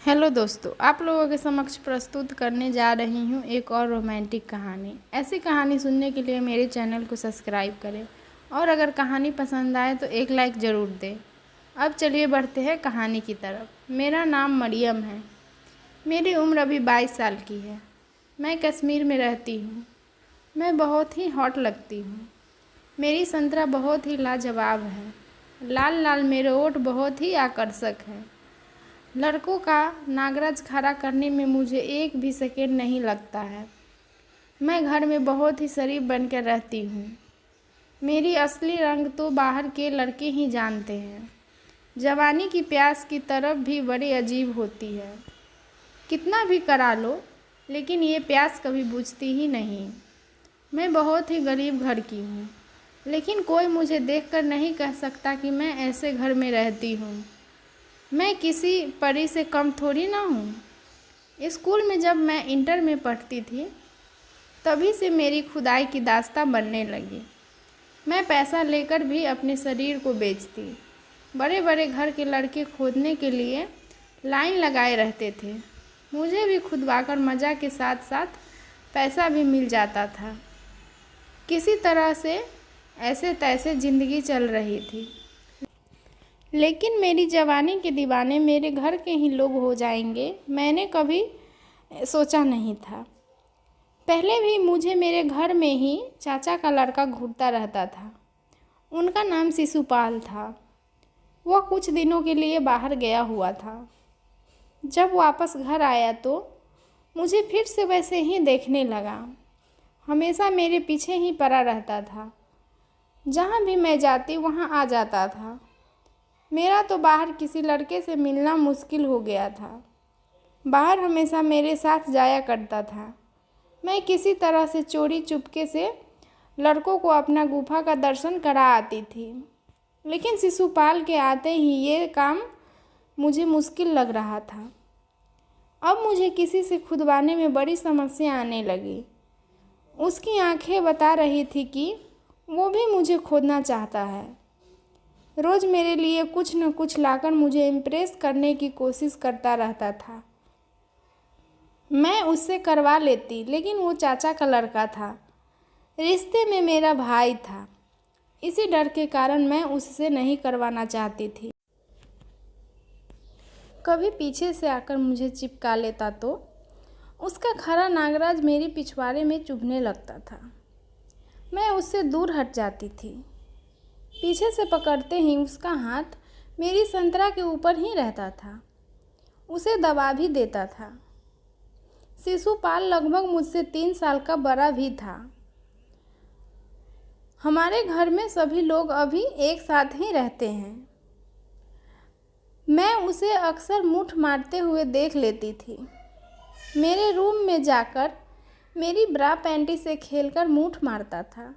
Hello दोस्तों, आप लोगों के समक्ष प्रस्तुत करने जा रही हूँ एक और रोमांटिक कहानी। ऐसी कहानी सुनने के लिए मेरे चैनल को सब्सक्राइब करें और अगर कहानी पसंद आए तो एक लाइक ज़रूर दें। अब चलिए बढ़ते हैं कहानी की तरफ। मेरा नाम मरियम है। मेरी उम्र अभी 22 साल की है। मैं कश्मीर में रहती हूँ। मैं बहुत ही हॉट लगती हूँ। मेरी संतरा बहुत ही लाजवाब है। लाल लाल मेरे ओठ बहुत ही आकर्षक है। लड़कों का नागराज खड़ा करने में मुझे एक भी सेकेंड नहीं लगता है। मैं घर में बहुत ही शरीफ बनकर रहती हूँ। मेरी असली रंग तो बाहर के लड़के ही जानते हैं। जवानी की प्यास की तरफ भी बड़ी अजीब होती है। कितना भी करा लो लेकिन ये प्यास कभी बुझती ही नहीं। मैं बहुत ही गरीब घर की हूँ, लेकिन कोई मुझे देखकर नहीं कह सकता कि मैं ऐसे घर में रहती हूँ। मैं किसी परी से कम थोड़ी ना हूँ। स्कूल में जब मैं इंटर में पढ़ती थी तभी से मेरी खुदाई की दास्तां बनने लगी। मैं पैसा लेकर भी अपने शरीर को बेचती। बड़े बड़े घर के लड़के खोदने के लिए लाइन लगाए रहते थे। मुझे भी खुदवाकर मज़ा के साथ साथ पैसा भी मिल जाता था। किसी तरह से ऐसे तैसे ज़िंदगी चल रही थी। लेकिन मेरी जवानी के दीवाने मेरे घर के ही लोग हो जाएंगे, मैंने कभी सोचा नहीं था। पहले भी मुझे मेरे घर में ही चाचा का लड़का घूरता रहता था। उनका नाम शिशुपाल था। वह कुछ दिनों के लिए बाहर गया हुआ था। जब वापस घर आया तो मुझे फिर से वैसे ही देखने लगा। हमेशा मेरे पीछे ही पड़ा रहता था। जहाँ भी मैं जाती वहाँ आ जाता था। मेरा तो बाहर किसी लड़के से मिलना मुश्किल हो गया था। बाहर हमेशा मेरे साथ जाया करता था। मैं किसी तरह से चोरी चुपके से लड़कों को अपना गुफा का दर्शन करा आती थी। लेकिन शिशुपाल के आते ही ये काम मुझे मुश्किल लग रहा था। अब मुझे किसी से खुदवाने में बड़ी समस्या आने लगी। उसकी आंखें बता रही थी कि वो भी मुझे खोदना चाहता है। रोज़ मेरे लिए कुछ न कुछ लाकर मुझे इम्प्रेस करने की कोशिश करता रहता था। मैं उससे करवा लेती, लेकिन वो चाचा का लड़का था। रिश्ते में मेरा भाई था। इसी डर के कारण मैं उससे नहीं करवाना चाहती थी। कभी पीछे से आकर मुझे चिपका लेता तो उसका खरा नागराज मेरी पिछवाड़े में चुभने लगता था। मैं उससे दूर हट जाती थी। पीछे से पकड़ते ही उसका हाथ मेरी संतरा के ऊपर ही रहता था। उसे दबा भी देता था। शिशुपाल लगभग मुझसे 3 साल का बड़ा भी था। हमारे घर में सभी लोग अभी एक साथ ही रहते हैं। मैं उसे अक्सर मुठ मारते हुए देख लेती थी। मेरे रूम में जाकर मेरी ब्रा पैंटी से खेलकर मुठ मारता था।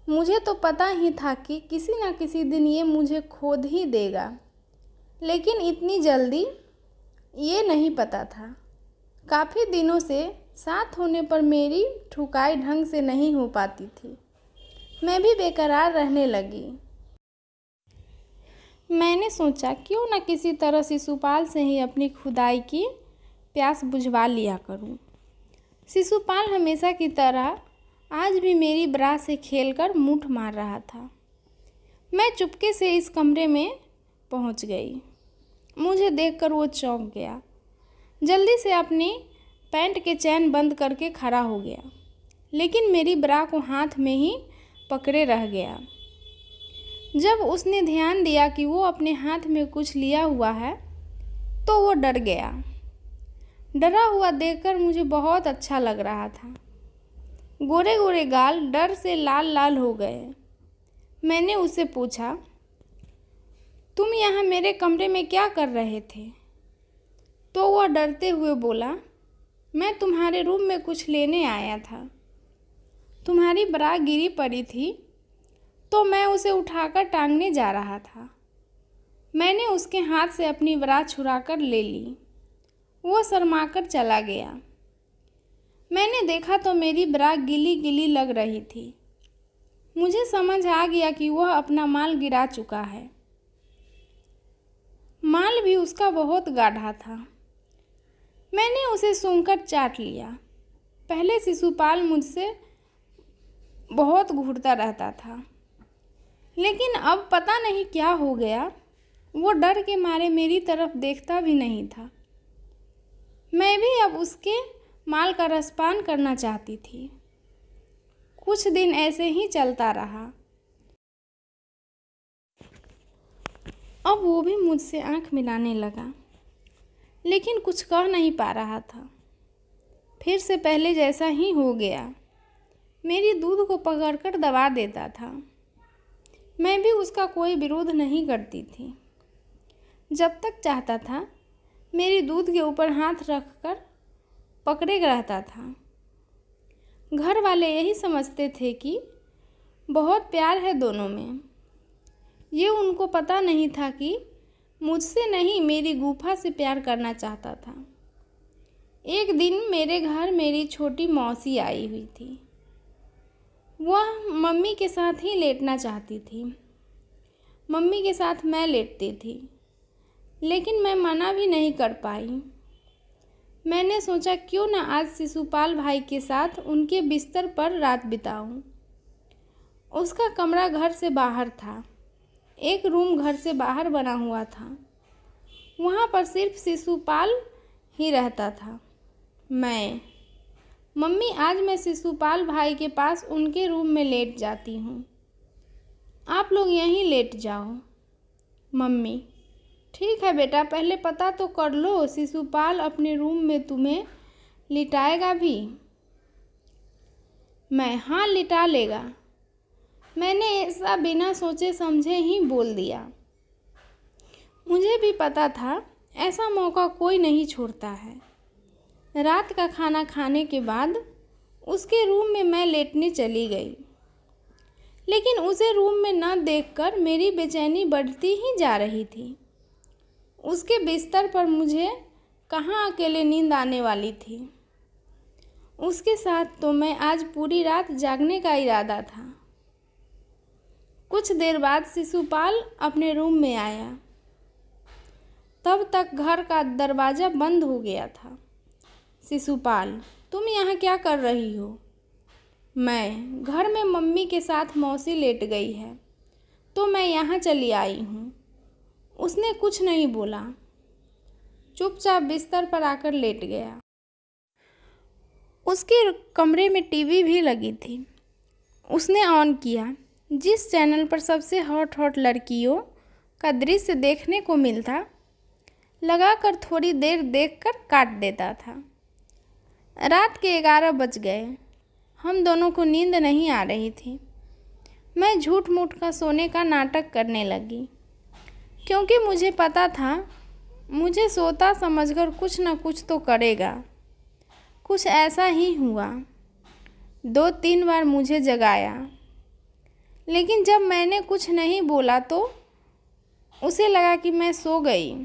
मुझे तो पता ही था कि किसी न किसी दिन ये मुझे खोद ही देगा, लेकिन इतनी जल्दी ये नहीं पता था। काफ़ी दिनों से साथ होने पर मेरी ठुकाई ढंग से नहीं हो पाती थी। मैं भी बेकरार रहने लगी। मैंने सोचा क्यों न किसी तरह शिशुपाल से ही अपनी खुदाई की प्यास बुझवा लिया करूं। शिशुपाल हमेशा की तरह आज भी मेरी ब्रा से खेलकर मुठ मार रहा था। मैं चुपके से इस कमरे में पहुंच गई। मुझे देखकर वो चौंक गया। जल्दी से अपनी पैंट के चैन बंद करके खड़ा हो गया, लेकिन मेरी ब्रा को हाथ में ही पकड़े रह गया। जब उसने ध्यान दिया कि वो अपने हाथ में कुछ लिया हुआ है तो वो डर गया। डरा हुआ देखकर मुझे बहुत अच्छा लग रहा था। गोरे गोरे गाल डर से लाल लाल हो गए। मैंने उससे पूछा, तुम यहाँ मेरे कमरे में क्या कर रहे थे? तो वह डरते हुए बोला, मैं तुम्हारे रूम में कुछ लेने आया था। तुम्हारी ब्रा गिरी पड़ी थी तो मैं उसे उठाकर टांगने जा रहा था। मैंने उसके हाथ से अपनी ब्रा छुड़ाकर ले ली। वो शर्माकर चला गया। मैंने देखा तो मेरी ब्रा गीली गीली लग रही थी। मुझे समझ आ गया कि वह अपना माल गिरा चुका है। माल नाल भी उसका बहुत गाढ़ा था। मैंने उसे सूंघकर चाट लिया। पहले शिशुपाल मुझसे बहुत घूरता रहता था, लेकिन अब पता नहीं क्या हो गया, वो डर के मारे मेरी तरफ देखता भी नहीं था। मैं भी अब उसके माल का रसपान करना चाहती थी। कुछ दिन ऐसे ही चलता रहा। अब वो भी मुझसे आंख मिलाने लगा, लेकिन कुछ कह नहीं पा रहा था। फिर से पहले जैसा ही हो गया। मेरी दूध को पकड़कर दबा देता था। मैं भी उसका कोई विरोध नहीं करती थी। जब तक चाहता था मेरी दूध के ऊपर हाथ रखकर पकड़े रहता था। घर वाले यही समझते थे कि बहुत प्यार है दोनों में। ये उनको पता नहीं था कि मुझसे नहीं, मेरी गुफा से प्यार करना चाहता था। एक दिन मेरे घर मेरी छोटी मौसी आई हुई थी। वह मम्मी के साथ ही लेटना चाहती थी। मम्मी के साथ मैं लेटती थी, लेकिन मैं मना भी नहीं कर पाई। मैंने सोचा क्यों न आज शिशुपाल भाई के साथ उनके बिस्तर पर रात बिताऊं। उसका कमरा घर से बाहर था। एक रूम घर से बाहर बना हुआ था। वहाँ पर सिर्फ शिशुपाल ही रहता था। मम्मी, आज मैं शिशुपाल भाई के पास उनके रूम में लेट जाती हूँ। आप लोग यहीं लेट जाओ। मम्मी, ठीक है बेटा, पहले पता तो कर लो शिशुपाल अपने रूम में तुम्हें लिटाएगा भी। हाँ, लिटा लेगा। मैंने ऐसा बिना सोचे समझे ही बोल दिया। मुझे भी पता था ऐसा मौका कोई नहीं छोड़ता है। रात का खाना खाने के बाद उसके रूम में मैं लेटने चली गई, लेकिन उसे रूम में न देखकर मेरी बेचैनी बढ़ती ही जा रही थी। उसके बिस्तर पर मुझे कहाँ अकेले नींद आने वाली थी। उसके साथ तो मैं आज पूरी रात जागने का इरादा था। कुछ देर बाद शिशुपाल अपने रूम में आया। तब तक घर का दरवाज़ा बंद हो गया था। शिशुपाल, तुम यहाँ क्या कर रही हो? घर में मम्मी के साथ मौसी लेट गई है, तो मैं यहाँ चली आई हूँ। उसने कुछ नहीं बोला, चुपचाप बिस्तर पर आकर लेट गया। उसके कमरे में टीवी भी लगी थी। उसने ऑन किया। जिस चैनल पर सबसे हॉट लड़कियों का दृश्य देखने को मिलता, लगाकर थोड़ी देर देखकर काट देता था। रात के 11 बज गए। हम दोनों को नींद नहीं आ रही थी। मैं झूठ मूठ का सोने का नाटक करने लगी, क्योंकि मुझे पता था मुझे सोता समझकर कुछ न कुछ तो करेगा। कुछ ऐसा ही हुआ। 2-3 बार मुझे जगाया, लेकिन जब मैंने कुछ नहीं बोला तो उसे लगा कि मैं सो गई।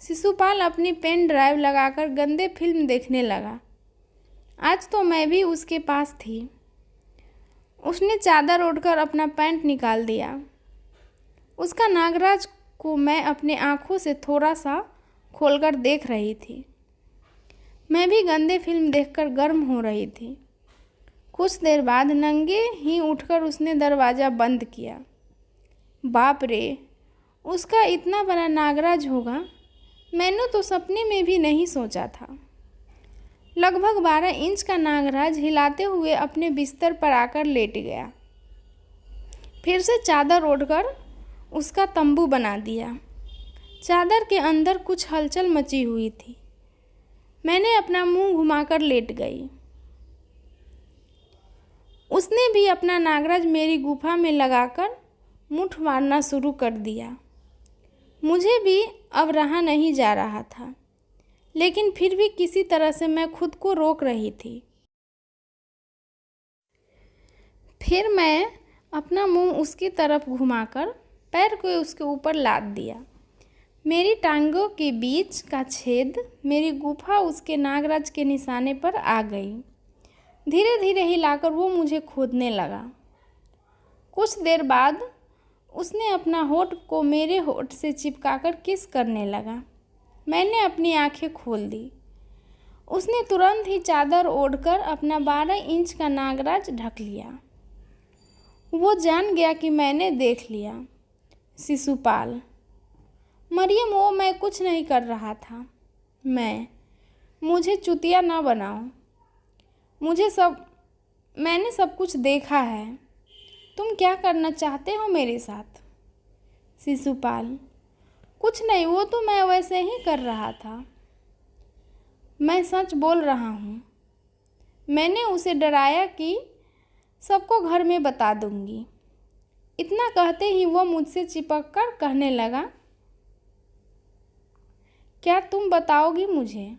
शिशुपाल अपनी पेन ड्राइव लगाकर गंदे फिल्म देखने लगा। आज तो मैं भी उसके पास थी। उसने चादर ओढ़कर अपना पैंट निकाल दिया। उसका नागराज को मैं अपने आँखों से थोड़ा सा खोलकर देख रही थी। मैं भी गंदे फिल्म देखकर गर्म हो रही थी। कुछ देर बाद नंगे ही उठकर उसने दरवाज़ा बंद किया। बाप रे, उसका इतना बड़ा नागराज होगा, मैंने तो सपने में भी नहीं सोचा था। लगभग 12 इंच का नागराज हिलाते हुए अपने बिस्तर पर आकर लेट गया। फिर से चादर ओढ़कर उसका तंबू बना दिया। चादर के अंदर कुछ हलचल मची हुई थी। मैंने अपना मुंह घुमाकर लेट गई। उसने भी अपना नागराज मेरी गुफा में लगाकर मुठ मारना शुरू कर दिया। मुझे भी अब रहा नहीं जा रहा था, लेकिन फिर भी किसी तरह से मैं खुद को रोक रही थी। फिर मैं अपना मुंह उसकी तरफ घुमाकर पैर को उसके ऊपर लाद दिया। मेरी टांगों के बीच का छेद, मेरी गुफा उसके नागराज के निशाने पर आ गई। धीरे धीरे हिलाकर वो मुझे खोदने लगा। कुछ देर बाद उसने अपना होठ को मेरे होठ से चिपकाकर किस करने लगा। मैंने अपनी आंखें खोल दी। उसने तुरंत ही चादर ओढ़कर अपना 12 इंच का नागराज ढक लिया। वो जान गया कि मैंने देख लिया। शिशुपाल। मरियम, वो मैं कुछ नहीं कर रहा था। मुझे चुतिया ना बनाओ। मैंने सब कुछ देखा है। तुम क्या करना चाहते हो मेरे साथ? शिशुपाल। कुछ नहीं, वो तो मैं वैसे ही कर रहा था। मैं सच बोल रहा हूँ। मैंने उसे डराया कि सबको घर में बता दूंगी। इतना कहते ही वो मुझसे चिपक कर कहने लगा, क्या तुम बताओगी मुझे?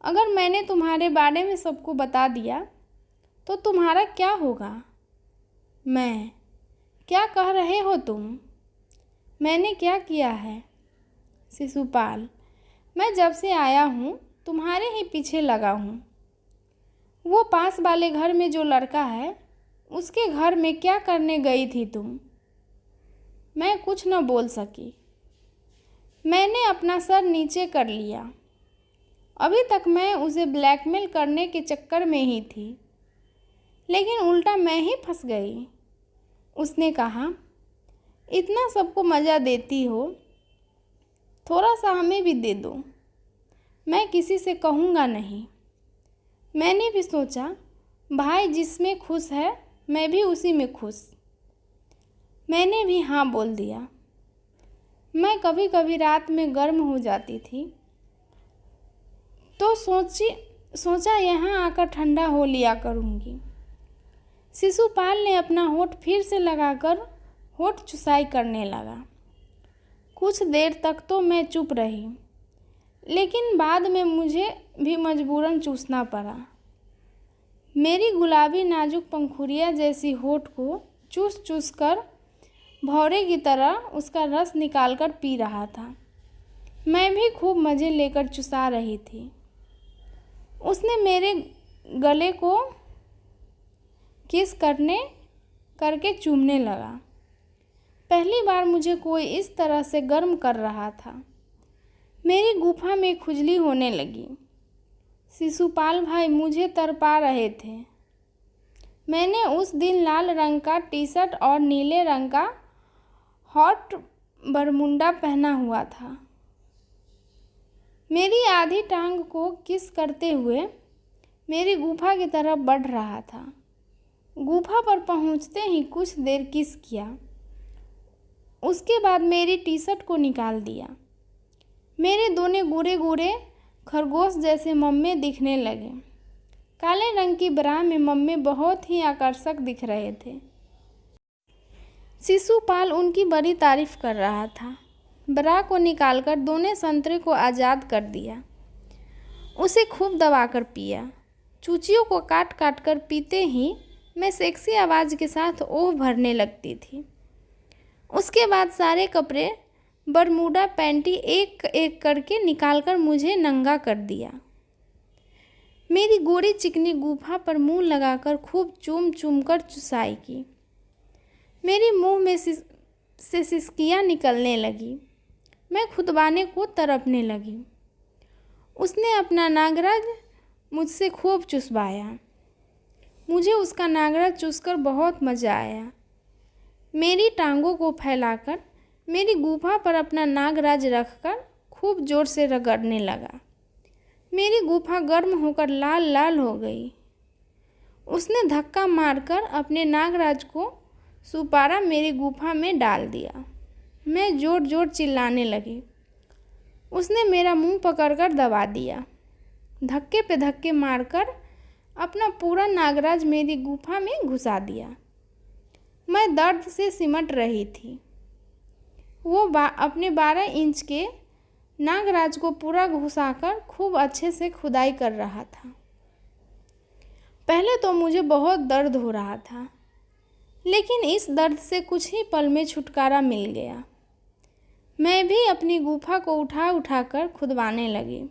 अगर मैंने तुम्हारे बारे में सबको बता दिया तो तुम्हारा क्या होगा? क्या कह रहे हो तुम? मैंने क्या किया है? शिशुपाल। मैं जब से आया हूँ तुम्हारे ही पीछे लगा हूँ। वो पास वाले घर में जो लड़का है उसके घर में क्या करने गई थी तुम? मैं कुछ न बोल सकी। मैंने अपना सर नीचे कर लिया। अभी तक मैं उसे ब्लैकमेल करने के चक्कर में ही थी, लेकिन उल्टा मैं ही फंस गई। उसने कहा, इतना सबको मज़ा देती हो, थोड़ा सा हमें भी दे दो। मैं किसी से कहूँगा नहीं। मैंने भी सोचा, भाई जिसमें खुश है मैं भी उसी में खुश। मैंने भी हाँ बोल दिया। मैं कभी कभी रात में गर्म हो जाती थी तो सोचा यहाँ आकर ठंडा हो लिया करूँगी। शिशुपाल ने अपना होठ फिर से लगाकर होठ चुसाई करने लगा। कुछ देर तक तो मैं चुप रही, लेकिन बाद में मुझे भी मजबूरन चूसना पड़ा। मेरी गुलाबी नाजुक पंखुड़ियाँ जैसी होठ को चूस चूस कर भौरे की तरह उसका रस निकालकर पी रहा था। मैं भी खूब मज़े लेकर चुसा रही थी। उसने मेरे गले को किस करके चूमने लगा। पहली बार मुझे कोई इस तरह से गर्म कर रहा था। मेरी गुफा में खुजली होने लगी। शिशुपाल भाई मुझे तड़पा रहे थे। मैंने उस दिन लाल रंग का टी शर्ट और नीले रंग का हॉट बरमुंडा पहना हुआ था। मेरी आधी टांग को किस करते हुए मेरी गुफा की तरफ बढ़ रहा था। गुफा पर पहुंचते ही कुछ देर किस किया। उसके बाद मेरी टी शर्ट को निकाल दिया। मेरे दोनों गोरे गोरे खरगोश जैसे मम्मे दिखने लगे। काले रंग की ब्रा में मम्मे बहुत ही आकर्षक दिख रहे थे। शिशुपाल उनकी बड़ी तारीफ कर रहा था। ब्रा को निकालकर दोनों संतरे को आज़ाद कर दिया। उसे खूब दबाकर पिया। चूचियों को काट काट कर पीते ही मैं सेक्सी आवाज़ के साथ ओह भरने लगती थी। उसके बाद सारे कपड़े बरमूडा पैंटी एक एक करके निकालकर मुझे नंगा कर दिया। मेरी गोरी चिकनी गुफा पर मुंह लगाकर खूब चूम चूम कर चुसाई की। मेरी मुंह में से सिसकियाँ निकलने लगी। मैं खुदबाने को तड़पने लगी। उसने अपना नागराज मुझसे खूब चुसवाया। मुझे उसका नागराज चूसकर बहुत मज़ा आया। मेरी टांगों को फैलाकर मेरी गुफा पर अपना नागराज रखकर खूब ज़ोर से रगड़ने लगा। मेरी गुफा गर्म होकर लाल लाल हो गई। उसने धक्का मारकर अपने नागराज को सुपारा मेरी गुफा में डाल दिया। मैं जोर जोर चिल्लाने लगी। उसने मेरा मुंह पकड़कर दबा दिया। धक्के पे धक्के मारकर अपना पूरा नागराज मेरी गुफा में घुसा दिया। मैं दर्द से सिमट रही थी। वो अपने 12 इंच के नागराज को पूरा घुसाकर खूब अच्छे से खुदाई कर रहा था। पहले तो मुझे बहुत दर्द हो रहा था, लेकिन इस दर्द से कुछ ही पल में छुटकारा मिल गया। मैं भी अपनी गुफा को उठा कर खुदवाने लगी।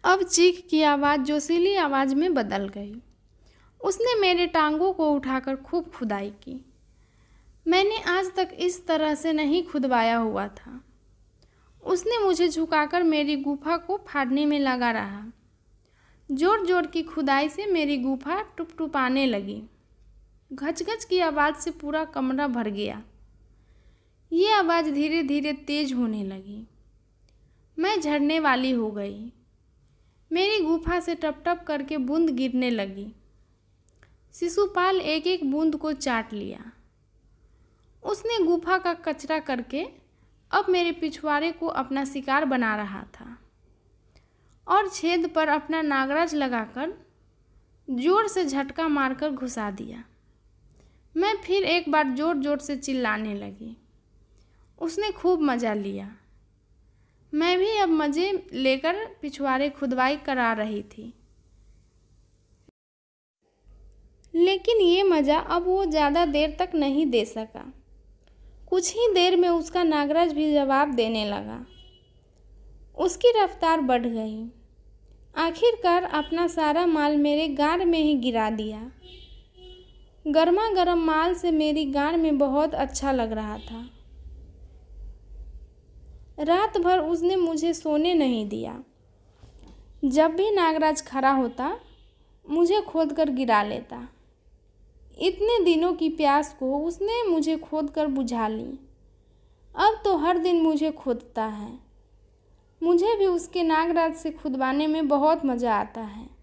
अब चीख की आवाज़ जोशीली आवाज़ में बदल गई। उसने मेरे टांगों को उठाकर खूब खुदाई की। मैंने आज तक इस तरह से नहीं खुदवाया हुआ था। उसने मुझे झुकाकर मेरी गुफा को फाड़ने में लगा रहा। जोर जोर की खुदाई से मेरी गुफा टुपटुपाने लगी। घच-घच की आवाज़ से पूरा कमरा भर गया। ये आवाज़ धीरे धीरे तेज होने लगी। मैं झड़ने वाली हो गई। मेरी गुफा से टप टप करके बूंद गिरने लगी। शिशुपाल एक एक बूंद को चाट लिया। उसने गुफा का कचरा करके अब मेरे पिछवाड़े को अपना शिकार बना रहा था और छेद पर अपना नागराज लगाकर जोर से झटका मारकर घुसा दिया। मैं फिर एक बार जोर जोर से चिल्लाने लगी। उसने खूब मज़ा लिया। मैं भी अब मज़े लेकर पिछवाड़े खुदवाई करा रही थी। लेकिन ये मज़ा अब वो ज़्यादा देर तक नहीं दे सका। कुछ ही देर में उसका नागराज भी जवाब देने लगा। उसकी रफ्तार बढ़ गई। आखिरकार अपना सारा माल मेरे गाड़ में ही गिरा दिया। गर्मा गर्म माल से मेरी गाड़ में बहुत अच्छा लग रहा था। रात भर उसने मुझे सोने नहीं दिया। जब भी नागराज खड़ा होता मुझे खोदकर गिरा लेता। इतने दिनों की प्यास को उसने मुझे खोदकर बुझा ली। अब तो हर दिन मुझे खोदता है। मुझे भी उसके नागराज से खुदवाने में बहुत मज़ा आता है।